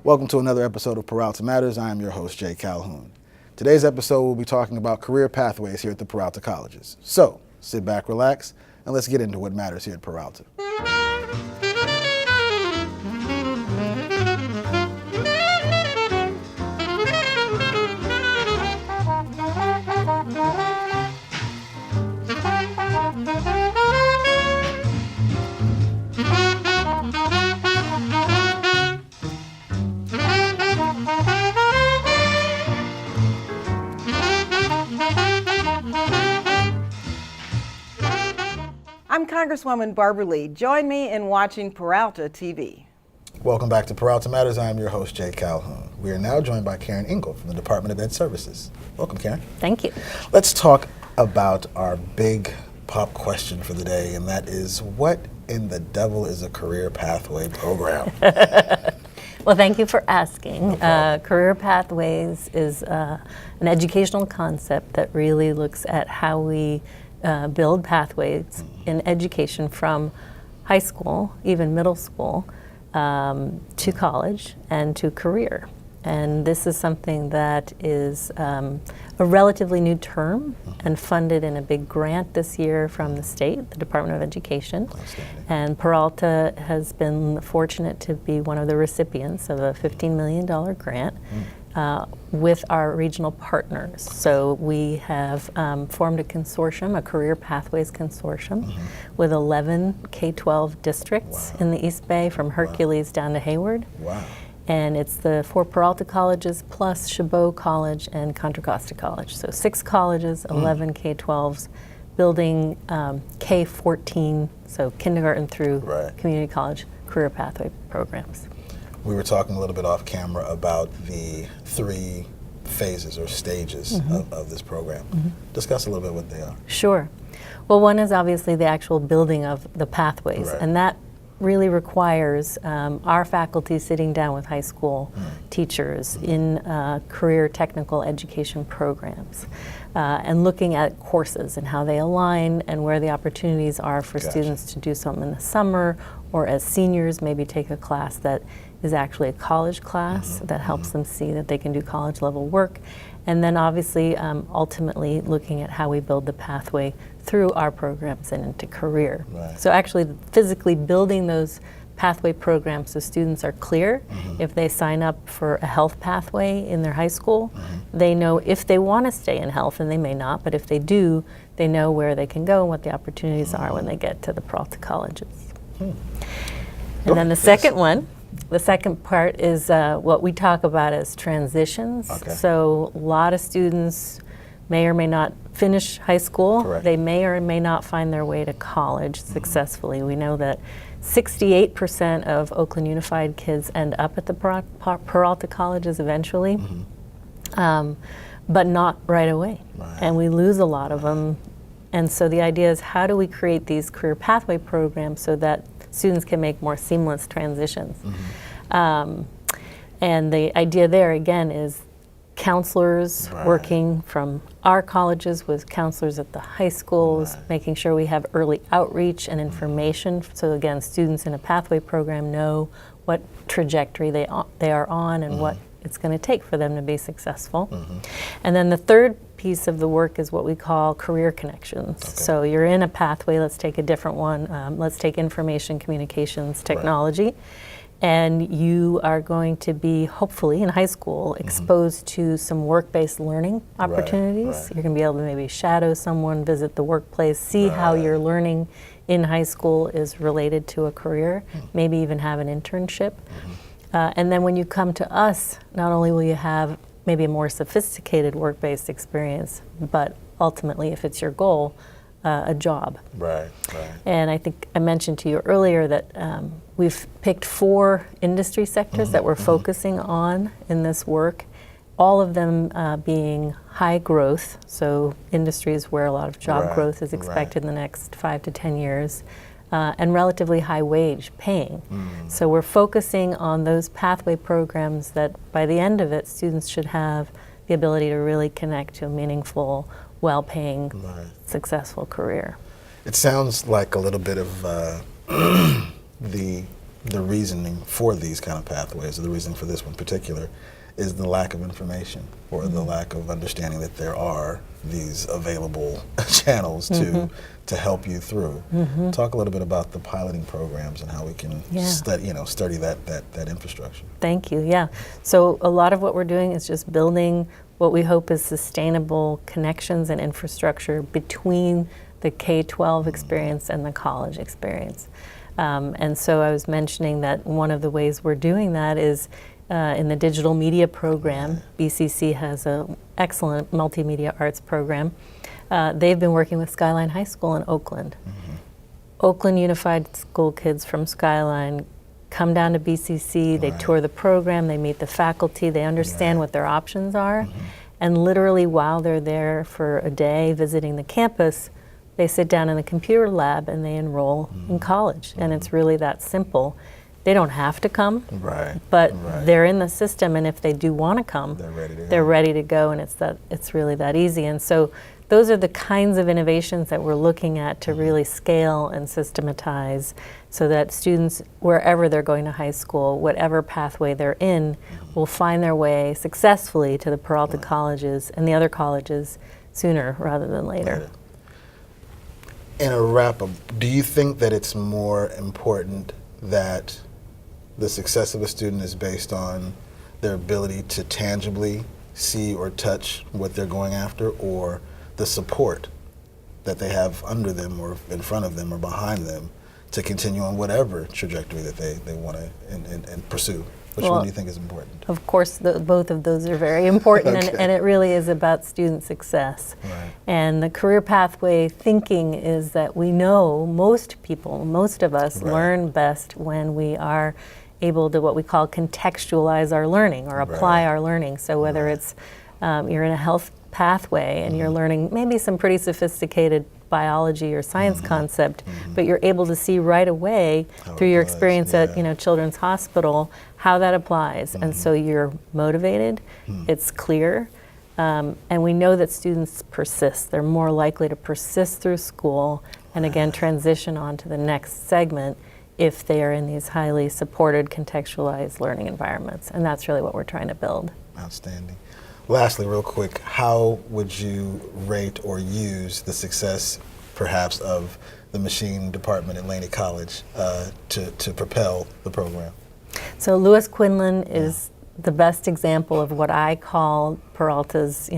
Welcome to another episode of Peralta Matters. I am your host, Jay Calhoun. Today's episode will be talking about career pathways here at the Peralta Colleges. So, sit back, relax, and let's get into what matters here at Peralta. I'm Congresswoman Barbara Lee. Join me in watching Peralta TV. Welcome back to Peralta Matters. I am your host, Jay Calhoun. We are now joined by Karen Engel from the Department of Ed Services. Welcome, Karen. Thank you. Let's talk about our big pop question for the day, and that is, what in the devil is a career pathway program? Well, thank you for asking. No Career Pathways is an educational concept that really looks at how we build pathways in education from high school, even middle school, to college and to career. And this is something that is a relatively new term and funded in a big grant this year from the state, the Department of Education. And Peralta has been fortunate to be one of the recipients of a $15 million grant with our regional partners. So we have formed a consortium, a Career Pathways Consortium, with 11 K-12 districts in the East Bay, from Hercules down to Hayward. Wow. And it's the 4 Peralta colleges plus Chabot College and Contra Costa College. So 6 colleges, 11 K-12s, building K-14, so kindergarten through community college career pathway programs. We were talking a little bit off camera about the 3 phases or stages of this program. Discuss a little bit what they are. Sure. Well, one is obviously the actual building of the pathways, and that really requires our faculty sitting down with high school teachers in career technical education programs and looking at courses and how they align and where the opportunities are for students to do something in the summer, or as seniors maybe take a class that is actually a college class that helps them see that they can do college level work. And then obviously ultimately looking at how we build the pathway through our programs and into career. So actually physically building those pathway programs so students are clear. If they sign up for a health pathway in their high school, they know if they want to stay in health, and they may not, but if they do, they know where they can go and what the opportunities are when they get to the Peralta colleges. And then the second one, the second part is what we talk about as transitions. So a lot of students may or may not finish high school. They may or may not find their way to college successfully. We know that 68% of Oakland Unified kids end up at the Peralta colleges eventually, but not right away. And we lose a lot of them. And so the idea is, how do we create these career pathway programs so that students can make more seamless transitions? And the idea there, again, is counselors working from our colleges with counselors at the high schools, making sure we have early outreach and information. So again, students in a pathway program know what trajectory they are on and what it's going to take for them to be successful. And then the third piece of the work is what we call career connections. So you're in a pathway, let's take a different one. Let's take information communications technology. And you are going to be, hopefully in high school, exposed to some work-based learning opportunities. You're going to be able to maybe shadow someone, visit the workplace, see how your learning in high school is related to a career, maybe even have an internship. And then when you come to us, not only will you have maybe a more sophisticated work-based experience, but ultimately, if it's your goal, a job. And I think I mentioned to you earlier that we've picked 4 industry sectors that we're focusing on in this work, all of them being high growth, so industries where a lot of job growth is expected in the next 5 to 10 years, and relatively high wage paying. So we're focusing on those pathway programs that by the end of it, students should have the ability to really connect to a meaningful, well-paying, successful career. It sounds like a little bit of the the reasoning for these kind of pathways, or the reasoning for this one in particular, is the lack of information or the lack of understanding that there are these available channels to help you through. Talk a little bit about the piloting programs and how we can study that infrastructure. Thank you. Yeah. So a lot of what we're doing is just building what we hope is sustainable connections and infrastructure between the K-12 experience and the college experience. And so I was mentioning that one of the ways we're doing that is in the digital media program. BCC has an excellent multimedia arts program. They've been working with Skyline High School in Oakland. Oakland Unified School kids from Skyline come down to BCC, they tour the program, they meet the faculty, they understand what their options are, and literally while they're there for a day visiting the campus, they sit down in the computer lab and they enroll in college. And it's really that simple. They don't have to come, but they're in the system, and if they do want to come, they're ready to go, and it's really that easy. And so those are the kinds of innovations that we're looking at to really scale and systematize so that students, wherever they're going to high school, whatever pathway they're in, will find their way successfully to the Peralta colleges and the other colleges sooner rather than later. In a wrap-up, do you think that it's more important that the success of a student is based on their ability to tangibly see or touch what they're going after, or the support that they have under them or in front of them or behind them to continue on whatever trajectory that they want to and pursue? Which one do you think is important? Of course, both of those are very important, and it really is about student success. And the career pathway thinking is that we know most people, most of us, learn best when we are able to what we call contextualize our learning or apply our learning. So whether it's you're in a health pathway and you're learning maybe some pretty sophisticated biology or science concept, but you're able to see right away through your experience at Children's Hospital how that applies. And so you're motivated, it's clear, and we know that students persist. They're more likely to persist through school and again transition on to the next segment if they are in these highly supported, contextualized learning environments. And that's really what we're trying to build. Outstanding. Lastly, real quick, how would you rate or use the success, perhaps, of the machine department at Laney College to propel the program? So Lewis Quinlan is the best example of what I call Peralta's,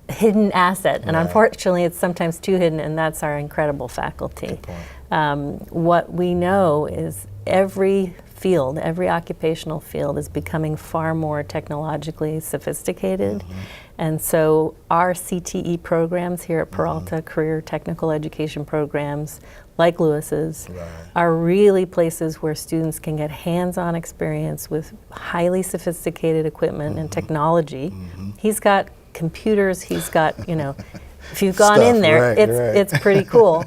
hidden asset. And unfortunately, it's sometimes too hidden, and that's our incredible faculty. Good point. What we know is every field, every occupational field is becoming far more technologically sophisticated. And so our CTE programs here at Peralta, Career Technical Education Programs, like Lewis's, are really places where students can get hands-on experience with highly sophisticated equipment and technology. He's got computers, he's got, if you've gone in there, it's pretty cool.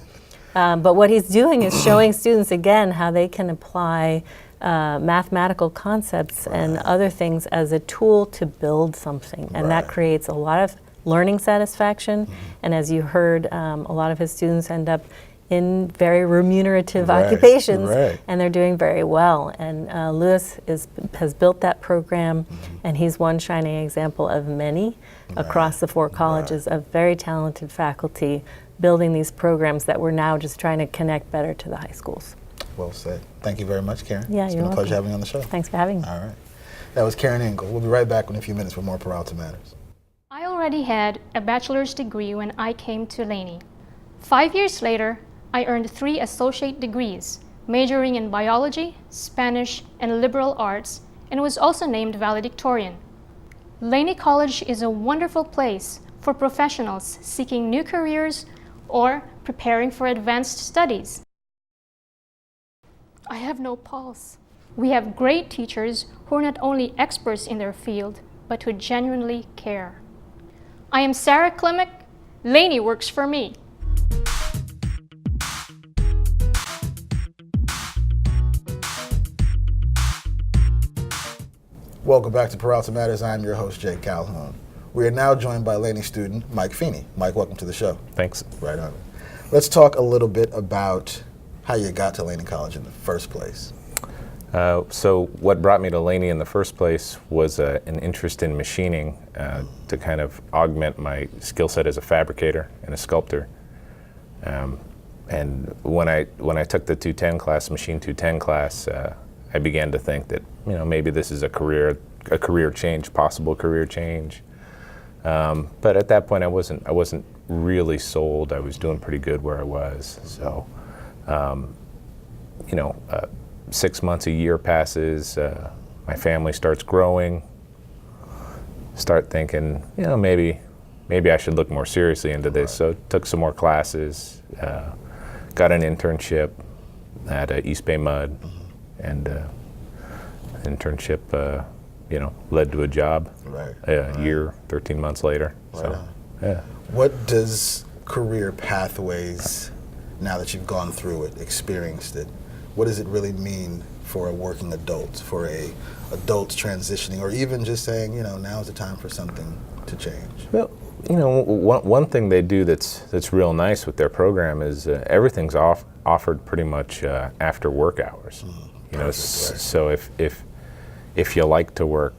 But what he's doing is showing students again how they can apply mathematical concepts and other things as a tool to build something, and that creates a lot of learning satisfaction. And as you heard, a lot of his students end up in very remunerative occupations, and they're doing very well. And Lewis has built that program, and he's one shining example of many across the 4 colleges of very talented faculty building these programs that we're now just trying to connect better to the high schools. Well said. Thank you very much, Karen. Yeah, it's you're been a pleasure welcome. having you on the show. Thanks for having me. All right. That was Karen Engel. We'll be right back in a few minutes with more Peralta Matters. I already had a bachelor's degree when I came to Laney. 5 years later, I earned 3 associate degrees, majoring in biology, Spanish, and liberal arts, and was also named valedictorian. Laney College is a wonderful place for professionals seeking new careers or preparing for advanced studies. I have no pulse. We have great teachers who are not only experts in their field, but who genuinely care. I am Sarah Klimek. Laney works for me. Welcome back to Peralta Matters. I'm your host, Jake Calhoun. We are now joined by Laney student Mike Feeney. Mike, welcome to the show. Thanks. Right on. Let's talk a little bit about how you got to Laney College in the first place. So what brought me to Laney in the first place was an interest in machining to kind of augment my skill set as a fabricator and a sculptor. And when I took the 210 class, Machine 210 class, I began to think that maybe this is a career change, possible career change. But at that point, I wasn't really sold. I was doing pretty good where I was. So, 6 months, a year passes. My family starts growing. Start thinking, maybe I should look more seriously into this. So took some more classes. Got an internship at East Bay Mud, and internship, led to a job. Right. A year, 13 months later. Right So, on. yeah. What does career pathways, now that you've gone through it, experienced it, what does it really mean for a working adult, for a adult transitioning, or even just saying, now is the time for something to change? Well, one thing they do that's real nice with their program is everything's offered pretty much after work hours. Perfect, right. So if you like to work,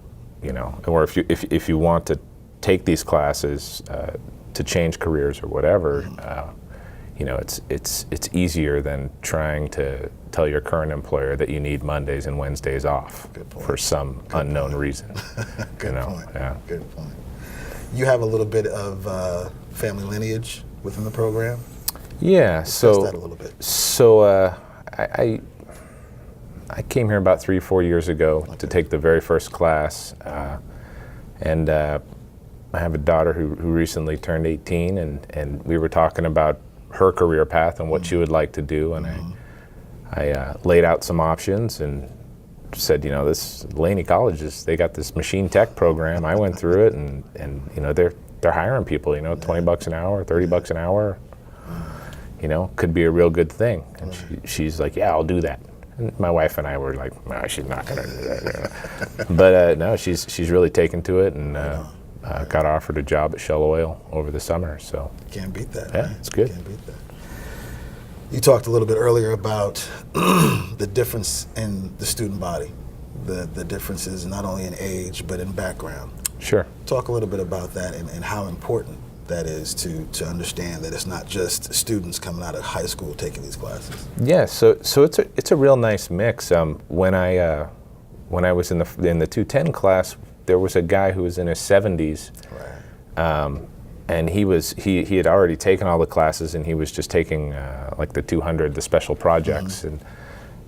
or if you want to take these classes to change careers or whatever, it's easier than trying to tell your current employer that you need Mondays and Wednesdays off for some unknown reason. Good point. Yeah. Good point. You have a little bit of family lineage within the program. Yeah. Discuss that a little bit. So I came here about 3-4 years ago to take the very first class, and I have a daughter who recently turned 18, and we were talking about her career path and what she would like to do, and I laid out some options and said, this Laney College they got this machine tech program. I went through it, and they're hiring people, $20 an hour, $30 an hour, could be a real good thing. And she's like, yeah, I'll do that. And my wife and I were like, no, she's not gonna do that. But no, she's really taken to it, and got offered a job at Shell Oil over the summer. So Can't beat that. yeah, right? it's good. Can't beat that. You talked a little bit earlier about the difference in the student body, the differences not only in age but in background. Sure. Talk a little bit about that and how important that is to understand that it's not just students coming out of high school taking these classes. Yeah, so it's a real nice mix. When I was in the 210 class, there was a guy who was in his 70s, Right. and he had already taken all the classes, and he was just taking like the 200, the special projects,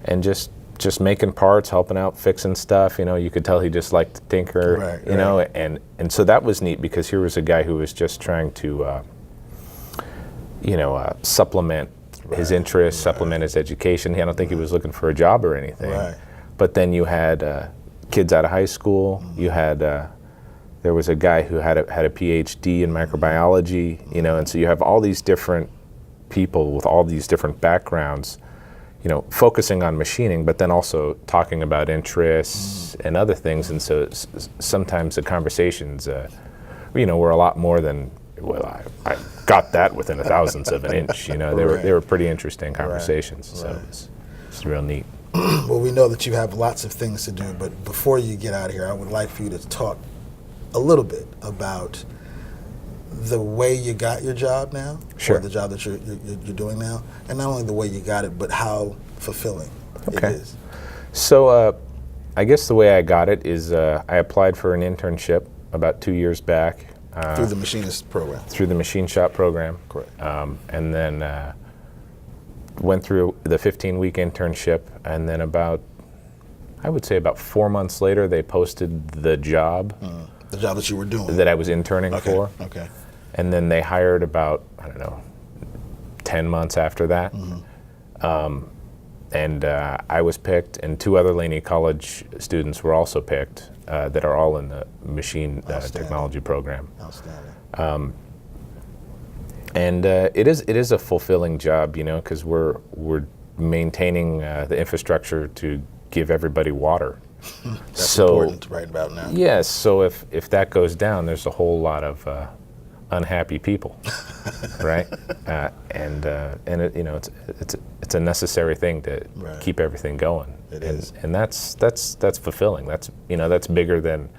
and just making parts, helping out, fixing stuff. You could tell he just liked to tinker. Right, and so that was neat, because here was a guy who was just trying to supplement his interests, supplement his education. I don't think he was looking for a job or anything. Right. But then you had kids out of high school. You had there was a guy who had a PhD in microbiology. And so you have all these different people with all these different backgrounds, focusing on machining, but then also talking about interests and other things. And so sometimes the conversations, were a lot more than, well, I got that within a thousandth of an inch. They were pretty interesting conversations. So it's real neat. Well, we know that you have lots of things to do, but before you get out of here, I would like for you to talk a little bit about the way you got your job now, Sure. or the job that you're doing now, and not only the way you got it, but how fulfilling it Okay. is. So I guess the way I got it is I applied for an internship about 2 years back. Through the machinist program. Through the machine shop program. Correct. And then went through the 15-week internship, and then I would say about 4 months later, they posted the job The job that you were doing. that I was interning Okay. for. Okay. And then they hired about, 10 months after that. And I was picked, and 2 other Laney College students were also picked that are all in the machine technology program. Outstanding. And it is a fulfilling job, because we're maintaining the infrastructure to give everybody water. That's important right about now. Yes. So if that goes down, there's a whole lot of unhappy people, right? And it, you know, it's a necessary thing to Right. keep everything going. It and, is. and that's fulfilling. That's, you know, that's bigger than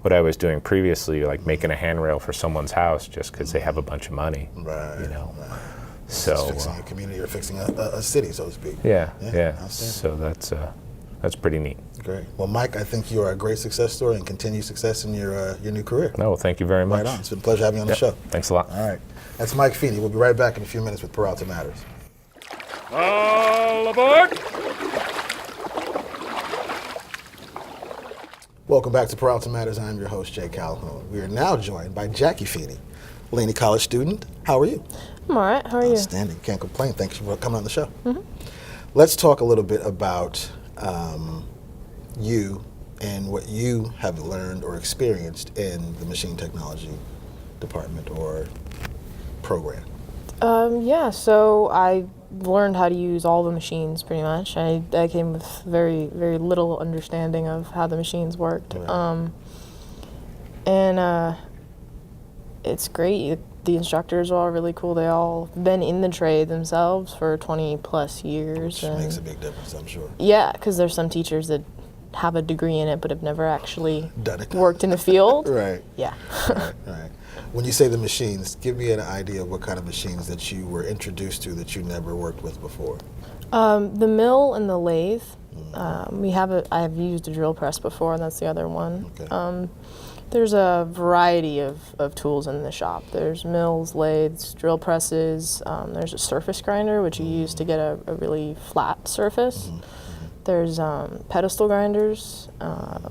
what I was doing previously, like making a handrail for someone's house just because they have a bunch of money. Right. You know. Right. So Just fixing a community or fixing a city, so to speak. yeah. Outstanding. So that's pretty neat. Great. Well, Mike, I think you are a great success story and continued success in your new career. No, well, thank you very much. Right on. It's been a pleasure having you on Yep. the show. Thanks a lot. All right. That's Mike Feeney. We'll be right back in a few minutes with Peralta Matters. All aboard! Welcome back to Peralta Matters. I'm your host, Jay Calhoun. We are now joined by Jackie Feeney, Laney College student. How are you? I'm all right. How are you? Outstanding. Can't complain. Thanks for coming on the show. Let's talk a little bit about you and what you have learned or experienced in the machine technology department or program. Yeah, so I learned how to use all the machines pretty much. I came with very, very little understanding of how the machines worked. Right. It's great. The instructors are all really cool. They all been in the trade themselves for 20 plus years. Which makes a big difference, I'm sure. Yeah, because there's some teachers that have a degree in it but have never actually Done it. worked in the field. Right. Yeah. Right. When you say the machines, give me an idea of what kind of machines that you were introduced to that you never worked with before. The mill and the lathe. I have used a drill press before, and that's the other one. Okay. There's a variety of tools in the shop. There's mills, lathes, drill presses. There's a surface grinder, which you use to get a really flat surface. There's pedestal grinders.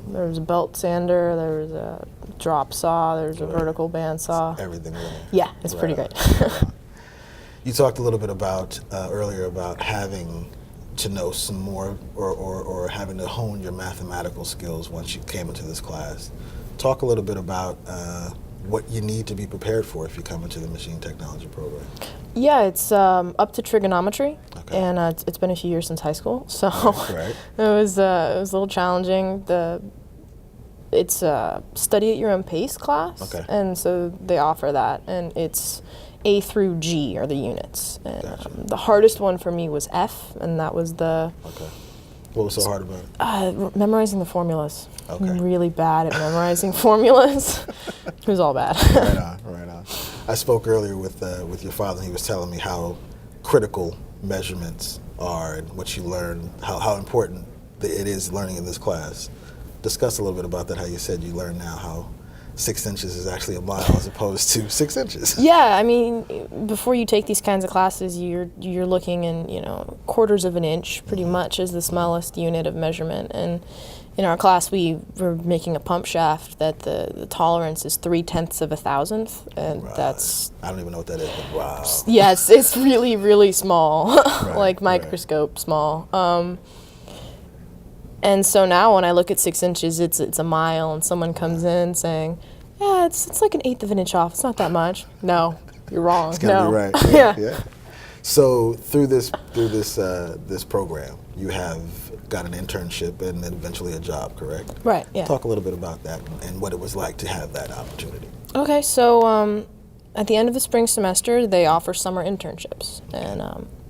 There's a belt sander. There's a drop saw. There's a vertical band saw. Everything really. Yeah, it's pretty Right great. on. Right on. You talked a little bit about earlier about having to know some more or having to hone your mathematical skills once you came into this class. Talk a little bit about what you need to be prepared for if you come into the machine technology program. Yeah, it's up to trigonometry, Okay. and it's been a few years since high school, so Right. it was a little challenging. It's a study at your own pace class, Okay. and so they offer that, and it's A through G are the units. And, Gotcha. the hardest one for me was F, and that was the Okay. What was so hard about it? memorizing the formulas. Okay. I'm really bad at memorizing formulas. It was all bad. Right on, right on. I spoke earlier with your father, and he was telling me how critical measurements are and what you learn, how important it is learning in this class. Discuss a little bit about that, how you said you learn now how 6 inches is actually a mile as opposed to 6 inches. Yeah, I mean, before you take these kinds of classes, you're looking in, quarters of an inch pretty much is the smallest unit of measurement. And in our class, we were making a pump shaft that the tolerance is 0.3 of a thousandth, and Right. that's I don't even know what that is, but wow. yes, it's really really small, like right. microscope small. And so now when I look at 6 inches, it's a mile, and someone comes in saying, "Yeah, it's like 1/8 of an inch off. It's not that much." No, you're wrong. It's gotta no. be right. Yeah. So through this program, you have got an internship and then eventually a job, correct? Right. Yeah. Talk a little bit about that and what it was like to have that opportunity. Okay, so at the end of the spring semester, they offer summer internships, and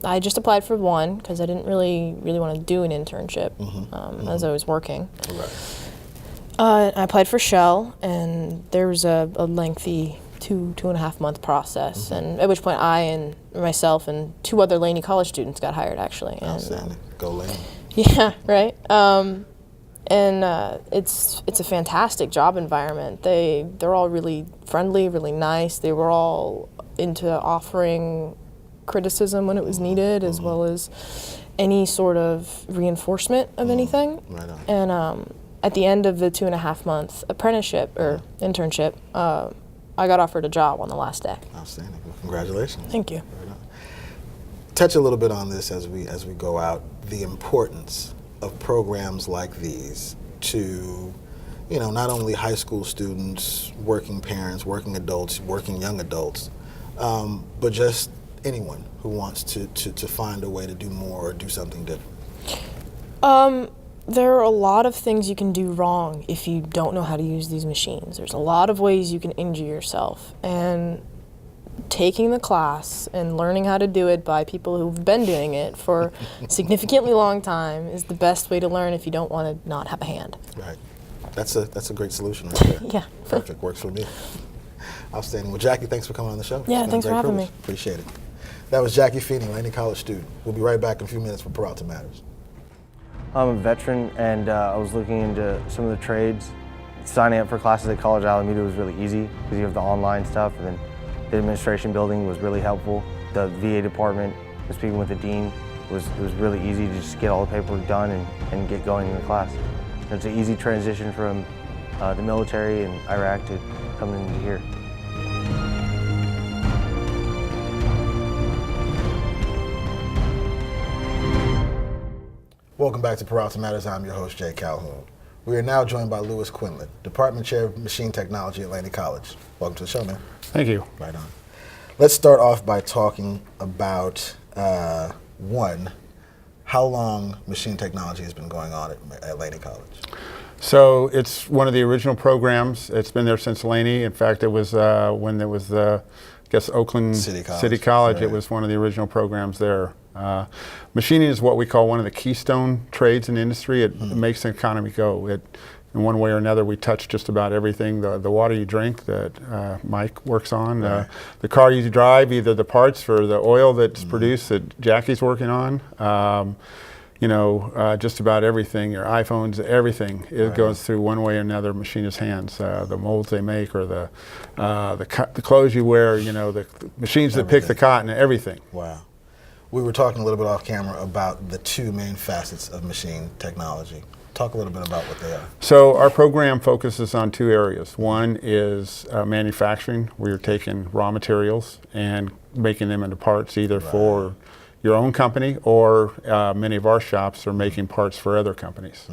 I just applied for one because I didn't really want to do an internship as I was working. Right. I applied for Shell, and there was a lengthy 2.5 month process, and at which point I and myself and 2 other Laney College students got hired actually. And, Outstanding. Go Lane. yeah, right. It's a fantastic job environment. They're all really friendly, really nice. They were all into offering criticism when it was needed, as well as any sort of reinforcement of anything. Right on. And at the end of the 2.5 month apprenticeship or internship, I got offered a job on the last day. Outstanding. Well, congratulations. Thank you. Right on. Touch a little bit on this as we go out, the importance of programs like these to, not only high school students, working parents, working adults, working young adults, but just anyone who wants to find a way to do more or do something different. There are a lot of things you can do wrong if you don't know how to use these machines. There's a lot of ways you can injure yourself. And taking the class and learning how to do it by people who've been doing it for a significantly long time is the best way to learn if you don't want to not have a hand. Right. That's a great solution right there. Yeah. Perfect. Works for me. Outstanding. Well, Jackie, thanks for coming on the show. Yeah, It's been a thanks for great having privilege. me. Appreciate it. That was Jackie Feeney, Laney College student. We'll be right back in a few minutes for Peralta Matters. I'm a veteran, and I was looking into some of the trades. Signing up for classes at College Alameda was really easy because you have the online stuff, and then the administration building was really helpful. The VA department, speaking with the dean, it was really easy to just get all the paperwork done and get going in the class. It's an easy transition from the military in Iraq to coming into here. Welcome back to Peralta Matters. I'm your host, Jay Calhoun. We are now joined by Lewis Quinlan, Department Chair of Machine Technology at Laney College. Welcome to the show, man. Thank you. Right on. Let's start off by talking about, one, how long machine technology has been going on at Laney College? So it's one of the original programs. It's been there since Laney. In fact, it was when there was the, I guess, Oakland City College. Right. It was one of the original programs there. Machining is what we call one of the keystone trades in the industry. It makes the economy go. In one way or another, we touch just about everything. The water you drink that Mike works on, Right. the car you drive, either the parts for the oil that's produced that Jackie's working on. Just about everything, your iPhones, everything, it goes through one way or another machinist's hands. The molds they make, or the clothes you wear, the machines that pick the cotton, everything. Wow. We were talking a little bit off camera about the two main facets of machine technology. Talk a little bit about what they are. So our program focuses on two areas. One is manufacturing. We're taking raw materials and making them into parts, either for your own company or many of our shops are making parts for other companies.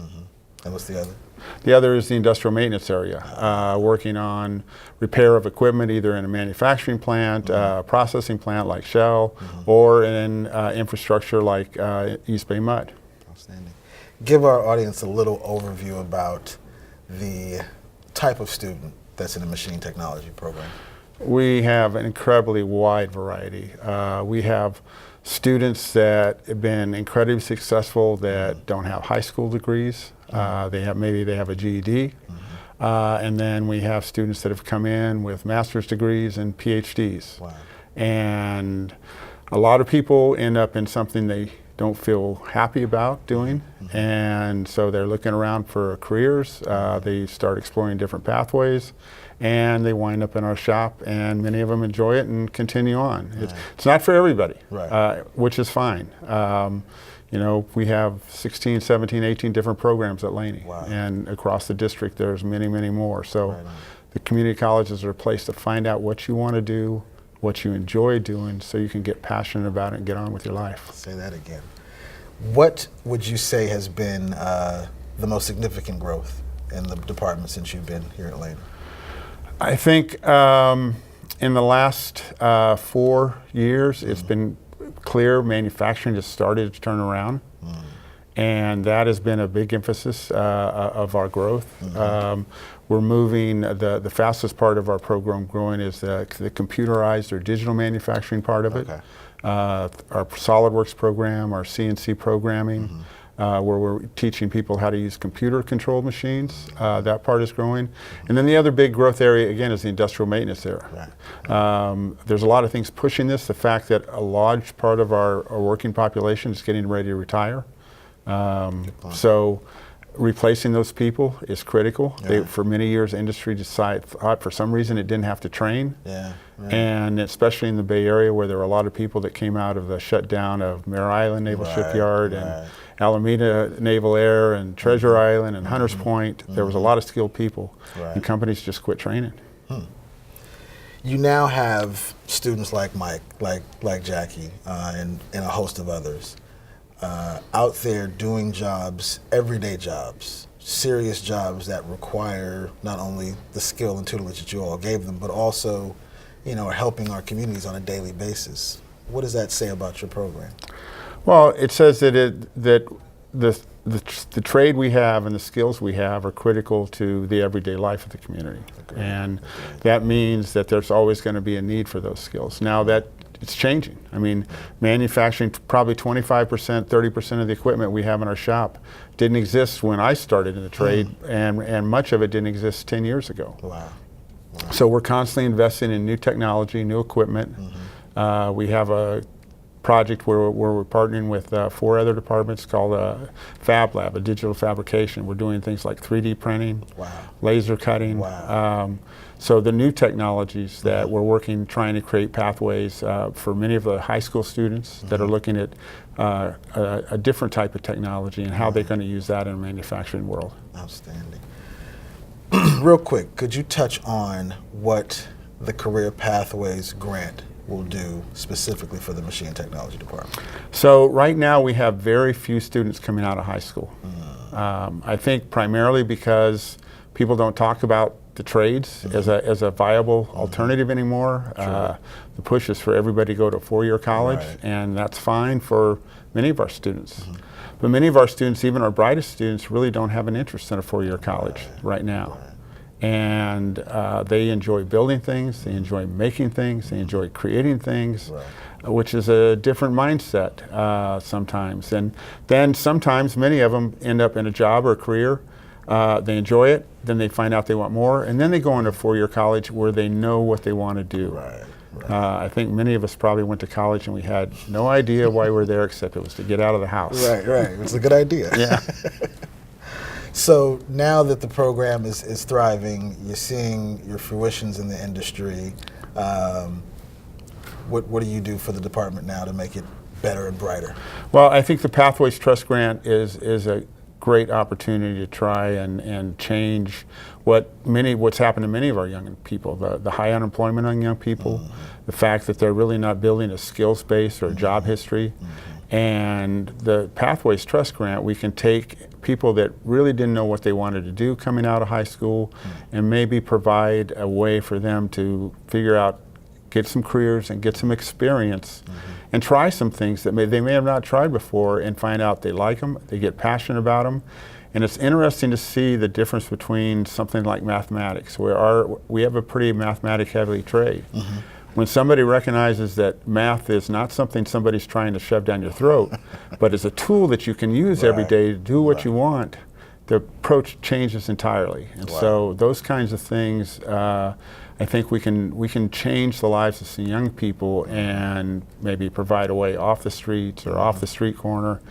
And what's the other? The other is the industrial maintenance area, working on repair of equipment either in a manufacturing plant, processing plant like Shell, or in infrastructure like East Bay Mud. Outstanding. Give our audience a little overview about the type of student that's in a machine technology program. We have an incredibly wide variety. We have students that have been incredibly successful that don't have high school degrees. They have a GED. And then we have students that have come in with master's degrees and PhDs. Wow. And a lot of people end up in something they don't feel happy about doing, and so they're looking around for careers. They start exploring different pathways, and they wind up in our shop, and many of them enjoy it and continue on. It's not for everybody, which is fine. We have 16, 17, 18 different programs at Laney, and across the district there's many, many more. So the community colleges are a place to find out what you want to do, what you enjoy doing, so you can get passionate about it and get on with your life. Say that again. What would you say has been the most significant growth in the department since you've been here at Laney? I think in the last 4 years, it's been clear manufacturing just started to turn around. And that has been a big emphasis of our growth. We're moving, the fastest part of our program growing is the computerized or digital manufacturing part of it. Our SolidWorks program, our CNC programming, where we're teaching people how to use computer-controlled machines. That part is growing. And then the other big growth area, again, is the industrial maintenance area. There's a lot of things pushing this. The fact that a large part of our working population is getting ready to retire. So replacing those people is critical. For many years, industry thought for some reason it didn't have to train. And especially in the Bay Area, where there were a lot of people that came out of the shutdown of Mare Island Naval Shipyard and Alameda Naval Air and Treasure Island and Hunters Point. There was a lot of skilled people, and companies just quit training. You now have students like Mike, like Jackie, and a host of others out there doing jobs, everyday jobs, serious jobs that require not only the skill and tutelage that you all gave them, but also, are helping our communities on a daily basis. What does that say about your program? Well, it says that the the trade we have and the skills we have are critical to the everyday life of the community. And that means that there's always going to be a need for those skills. Now that it's changing. I mean, manufacturing, probably 25%, 30% of the equipment we have in our shop didn't exist when I started in the trade, and much of it didn't exist 10 years ago. Wow. So we're constantly investing in new technology, new equipment. We have a project where we're partnering with 4 other departments called Fab Lab, a digital fabrication. We're doing things like 3D printing, laser cutting. So the new technologies that we're working, trying to create pathways for many of the high school students that are looking at a different type of technology and how they're going to use that in a manufacturing world. Outstanding. Real quick, could you touch on what the Career Pathways grant will do specifically for the Machine Technology Department? So right now we have very few students coming out of high school. I think primarily because people don't talk about the trades as a viable alternative anymore. The push is for everybody to go to a 4-year college, and that's fine for many of our students. But many of our students, even our brightest students, really don't have an interest in a 4-year college right now. And they enjoy building things, they enjoy making things, they enjoy creating things, which is a different mindset sometimes. And then sometimes many of them end up in a job or a career, they enjoy it, then they find out they want more, and then they go into a 4-year college where they know what they want to do. I think many of us probably went to college and we had no idea why we were there except it was to get out of the house. Right. It's a good idea. Yeah. So now that the program is thriving, you're seeing your fruitions in the industry. What do you do for the department now to make it better and brighter? Well, I think the Pathways Trust Grant is a great opportunity to try and change what's happened to many of our young people, the high unemployment among young people, the fact that they're really not building a skills base or a job history. And the Pathways Trust Grant, we can take people that really didn't know what they wanted to do coming out of high school and maybe provide a way for them to figure out, get some careers and get some experience and try some things that they may have not tried before and find out they like them, they get passionate about them. And it's interesting to see the difference between something like mathematics, where we have a pretty mathematic-heavy trade. When somebody recognizes that math is not something somebody's trying to shove down your throat, but is a tool that you can use every day to do what you want, the approach changes entirely. And so those kinds of things, I think we can change the lives of some young people and maybe provide a way off the streets or off the street corner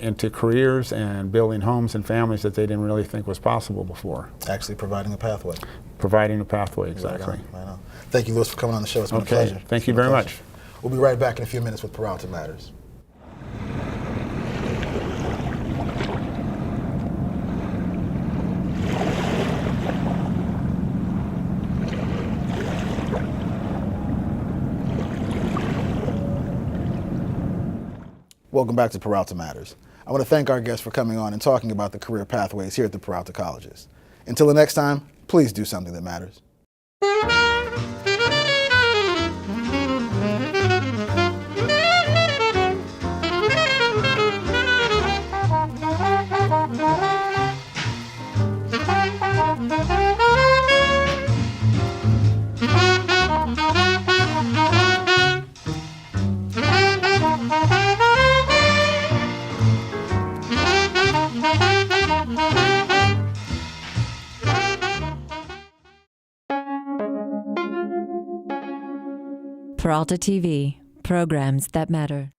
into careers and building homes and families that they didn't really think was possible before. Actually providing a pathway. Providing a pathway, exactly. Right on. Thank you, Louis, for coming on the show. It's been a pleasure. Thank you very much. We'll be right back in a few minutes with Peralta Matters. Welcome back to Peralta Matters. I want to thank our guests for coming on and talking about the career pathways here at the Peralta Colleges. Until the next time, please do something that matters. Peralta TV, programs that matter.